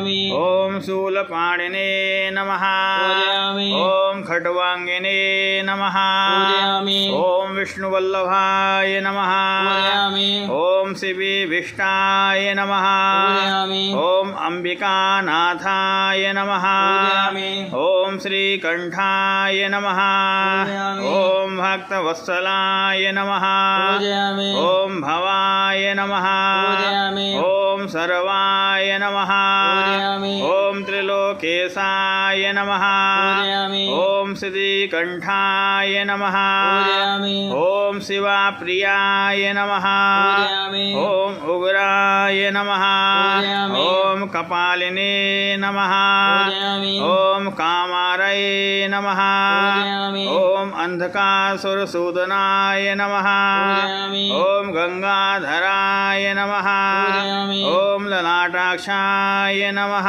पूजयामि ओम शूलपाणिने नमः पूजयामि ओम खट्वांगिने नमः पूजयामि ओम विष्णुवल्लभाय नमः पूजयामि ओम शिवीभीष्टाय नमः पूजयामि ओम अंबिकानाथाय नमः पूजयामि ओम श्रीकंठाय नमः पूजयामि ओम भक्तवत्सलाय नमः पूजयामि ओम भवाय नमः पूजयामि ओम सर्वाय नमः पूजयामि ओम त्रिलोकेशाय नमः पूजयामि ओम श्रीकंठाय नमः पूजयामि ओम शिवाप्रियाय नमः पूजयामि ओम उग्राय नमः पूजयामि ओम कपालिने नमः पूजयामि ओम कामारये नमः पूजयामि ओम अंधकासुरसूदनाय नमः पूजयामि ओम गंगाधराय नमः पूजयामि ओम ललाटाक्षाय नमः।